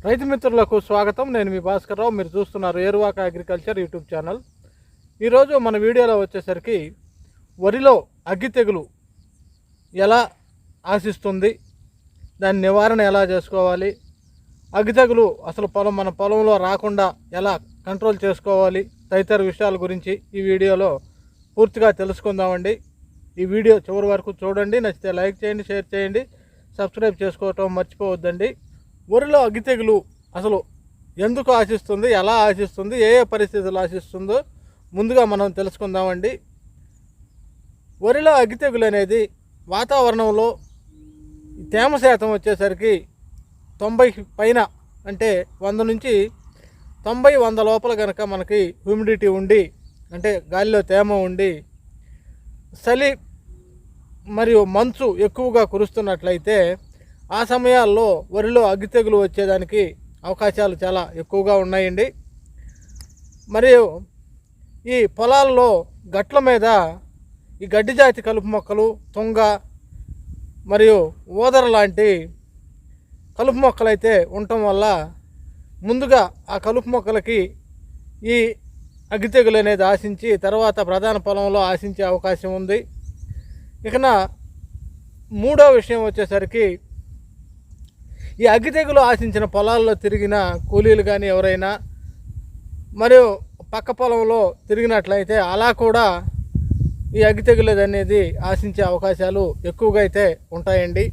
రైతు మిత్రులకు స్వాగతం. నేను మీ భాస్కర్రావు. మీరు చూస్తున్నారు ఏరువాక అగ్రికల్చర్ యూట్యూబ్ ఛానల్. ఈరోజు మన వీడియోలో వచ్చేసరికి వరిలో అగ్గి తెగులు ఎలా ఆశిస్తుంది, దాని నివారణ ఎలా చేసుకోవాలి, అగ్గి తెగులు అసలు మన పొలంలో రాకుండా ఎలా కంట్రోల్ చేసుకోవాలి తదితర విషయాల గురించి ఈ వీడియోలో పూర్తిగా తెలుసుకుందామండి. ఈ వీడియో చివరి వరకు చూడండి. నచ్చితే లైక్ చేయండి, షేర్ చేయండి, సబ్స్క్రైబ్ చేసుకోవటం మర్చిపోవద్దండి. వరిలో అగ్గి తెగులు అసలు ఎందుకు ఆశిస్తుంది, ఎలా ఆశిస్తుంది, ఏ ఏ పరిస్థితులు ఆశిస్తుందో ముందుగా మనం తెలుసుకుందామండి. వరిలో అగ్గి తెగులు అనేది వాతావరణంలో తేమ శాతం వచ్చేసరికి 90 పైన, అంటే 100 నుంచి 90-100 లోపల కనుక మనకి హ్యూమిడిటీ ఉండి, అంటే గాలిలో తేమ ఉండి, చలి మరియు మంచు ఎక్కువగా కురుస్తున్నట్లయితే ఆ సమయాల్లో వరిలో అగ్గి తెగులు వచ్చేదానికి అవకాశాలు చాలా ఎక్కువగా ఉన్నాయండి. మరియు ఈ పొలాల్లో గట్ల మీద ఈ గడ్డి జాతి కలుపు మొక్కలు, తుంగ మరియు ఓదర లాంటి కలుపు మొక్కలైతే ఉండటం వల్ల ముందుగా ఆ కలుపు మొక్కలకి ఈ అగ్గి తెగులు అనేది ఆశించి తర్వాత ప్రధాన పొలంలో ఆశించే అవకాశం ఉంది. ఇకన మూడో విషయం వచ్చేసరికి ఈ అగ్గి తెగులు ఆశించిన పొలాల్లో తిరిగిన కూలీలు కానీ ఎవరైనా మరియు పక్క పొలంలో తిరిగినట్లయితే అలా కూడా ఈ అగ్గి తెగులు అనేది ఆశించే అవకాశాలు ఎక్కువగా అయితే ఉంటాయండి.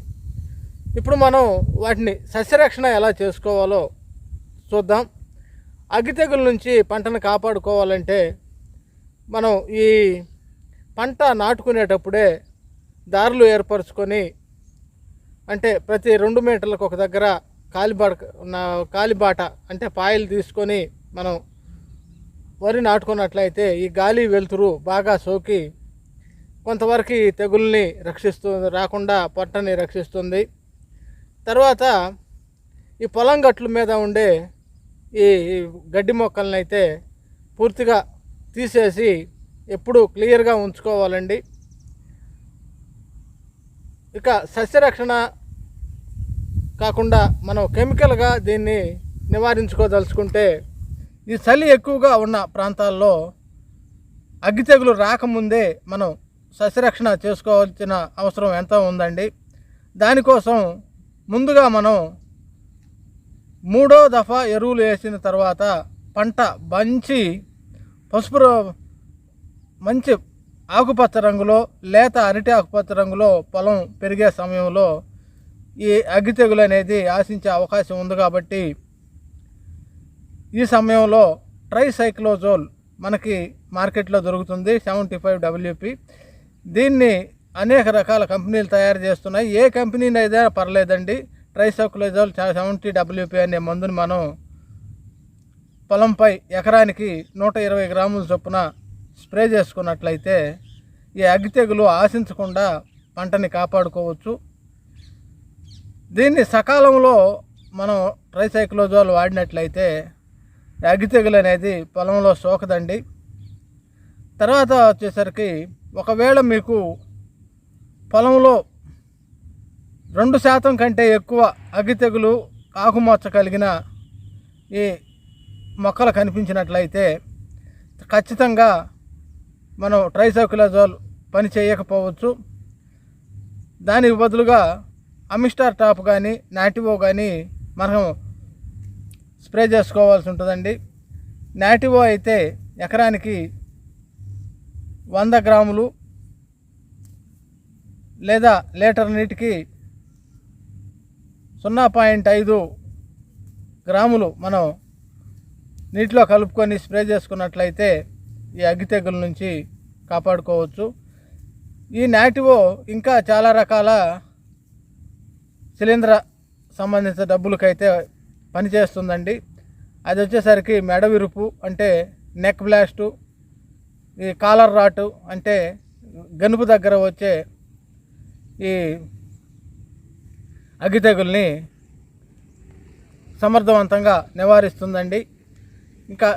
ఇప్పుడు మనం వాటిని సస్యరక్షణ ఎలా చేసుకోవాలో చూద్దాం. అగ్గి తెగుల నుంచి పంటను కాపాడుకోవాలంటే మనం ఈ పంట నాటుకునేటప్పుడే దారులు ఏర్పరచుకొని, అంటే ప్రతి 2 మీటర్లకు ఒక దగ్గర కాలిబాట అంటే పాయలు తీసుకొని మనం వరి నాటుకున్నట్లయితే ఈ గాలి వెలుతురు బాగా సోకి కొంతవరకు ఈ తెగుల్ని రాకుండా పంటని రక్షిస్తుంది. తర్వాత ఈ పొలం గట్ల మీద ఉండే ఈ గడ్డి మొక్కలను అయితే పూర్తిగా తీసేసి ఎప్పుడు క్లియర్గా ఉంచుకోవాలండి. ఇక సస్యరక్షణ కాకుండా మనం కెమికల్గా దీన్ని నివారించుకోదలుచుకుంటే ఈ చలి ఎక్కువగా ఉన్న ప్రాంతాల్లో అగ్గి తెగులు రాకముందే మనం సస్యరక్షణ చేసుకోవాల్సిన అవసరం ఎంతో ఉందండి. దానికోసం ముందుగా మనం 3వ దఫా ఎరువులు వేసిన తర్వాత పంట మంచి ఆకుపచ్చ రంగులో, లేత అరటి ఆకుపచ్చ రంగులో పొలం పెరిగే సమయంలో ఈ అగ్గి తెగులు అనేది ఆశించే అవకాశం ఉంది. కాబట్టి ఈ సమయంలో ట్రైసైక్లోజోల్ మనకి మార్కెట్లో దొరుకుతుంది, 75 WP. దీన్ని అనేక రకాల కంపెనీలు తయారు చేస్తున్నాయి. ఏ కంపెనీని అయితే పర్లేదండి, ట్రైసైక్లోజోల్ 70 WP అనే మందుని మనం పొలంపై ఎకరానికి 120 గ్రాముల చొప్పున స్ప్రే చేసుకున్నట్లయితే ఈ అగ్గి తెగులు ఆశించకుండా పంటని కాపాడుకోవచ్చు. దీన్ని సకాలంలో మనం ట్రైసైక్లోజోల్ వాడినట్లయితే అగ్గి తెగులు అనేది పొలంలో సోకదండి. తర్వాత వచ్చేసరికి ఒకవేళ మీకు పొలంలో 2% కంటే ఎక్కువ అగ్గి తెగులు ఆకుమచ్చ కలిగిన ఈ మొక్కలు కనిపించినట్లయితే ఖచ్చితంగా మనం ట్రైసైక్లోజోల్ పని చేయకపోవచ్చు. దానికి బదులుగా అమిస్టార్ టాప్ కానీ నాటివో కానీ మనం స్ప్రే చేసుకోవాల్సి ఉంటుందండి. నాటివో అయితే ఎకరానికి 100 గ్రాములు లేదా లీటర్ నీటికి 0.5 గ్రాములు మనం నీటిలో కలుపుకొని స్ప్రే చేసుకున్నట్లయితే ఈ అగ్గి తెగుల నుంచి కాపాడుకోవచ్చు. ఈ నాటివో ఇంకా చాలా రకాల శిలీంధ్ర సంబంధిత డబ్బులకైతే పనిచేస్తుందండి. అది వచ్చేసరికి మెడ విరుపు అంటే నెక్ బ్లాస్టు, ఈ కాలర్ రాటు అంటే గనుపు దగ్గర వచ్చే ఈ అగ్గి తెగుల్ని సమర్థవంతంగా నివారిస్తుందండి. ఇంకా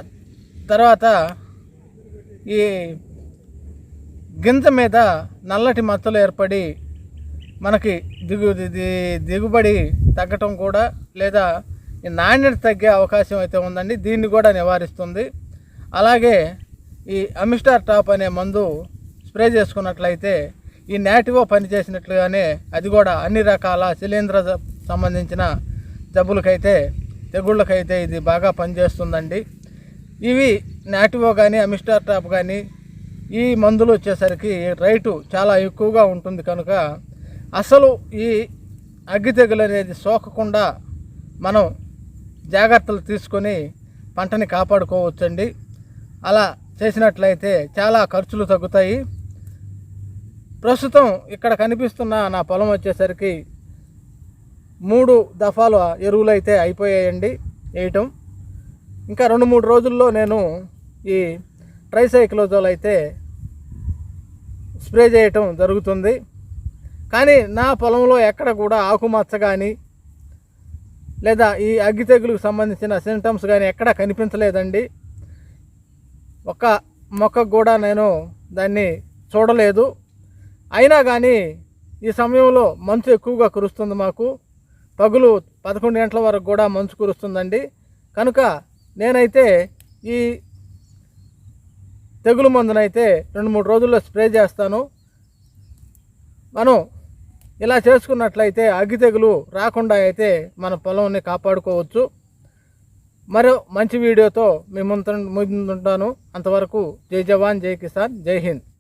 తర్వాత ఈ గింజ మీద నల్లటి మచ్చలు ఏర్పడి మనకి దిగుబడి తగ్గటం కూడా, లేదా ఈ నాణ్యత తగ్గే అవకాశం అయితే ఉందండి. దీన్ని కూడా నివారిస్తుంది. అలాగే ఈ అమిస్టార్ టాప్ అనే మందు స్ప్రే చేసుకున్నట్లయితే ఈ నాటివో పనిచేసినట్లుగానే అది కూడా అన్ని రకాల శిలీంధ్ర సంబంధించిన జబ్బులకైతే తెగుళ్ళకైతే ఇది బాగా పనిచేస్తుందండి. ఇవి నాటివో కానీ అమిస్టార్ టాప్ కానీ ఈ మందులు వచ్చేసరికి రేటు చాలా ఎక్కువగా ఉంటుంది కనుక అసలు ఈ అగ్గి తెగులు అనేది సోకకుండా మనం జాగ్రత్తలు తీసుకొని పంటని కాపాడుకోవచ్చండి. అలా చేసినట్లయితే చాలా ఖర్చులు తగ్గుతాయి. ప్రస్తుతం ఇక్కడ కనిపిస్తున్న నా పొలం వచ్చేసరికి 3 దఫాల ఎరువులు అయితే అయిపోయాయండి వేయటం. ఇంకా 2-3 రోజుల్లో నేను ఈ ట్రైసైక్లోజోల్ అయితే స్ప్రే చేయటం జరుగుతుంది. కానీ నా పొలంలో ఎక్కడ కూడా ఆకుమచ్చ కానీ లేదా ఈ అగ్గి తెగులుకు సంబంధించిన సింటమ్స్ కానీ ఎక్కడ కనిపించలేదండి. ఒక మొక్కకు కూడా నేను దాన్ని చూడలేదు. అయినా కానీ ఈ సమయంలో మంచు ఎక్కువగా కురుస్తుంది. మాకు పగులు 11 గంటల వరకు కూడా మంచు కురుస్తుందండి. కనుక నేనైతే ఈ తెగులు మందునైతే 2-3 రోజుల్లో స్ప్రే చేస్తాను. మనం ఇలా చేసుకున్నట్లయితే అగ్గి తెగులు రాకుండా అయితే మన పొలంని కాపాడుకోవచ్చు. మరో మంచి వీడియోతో మీ ముందుంటాను. అంతవరకు జై జవాన్, జై కిసాన్, జై హింద్.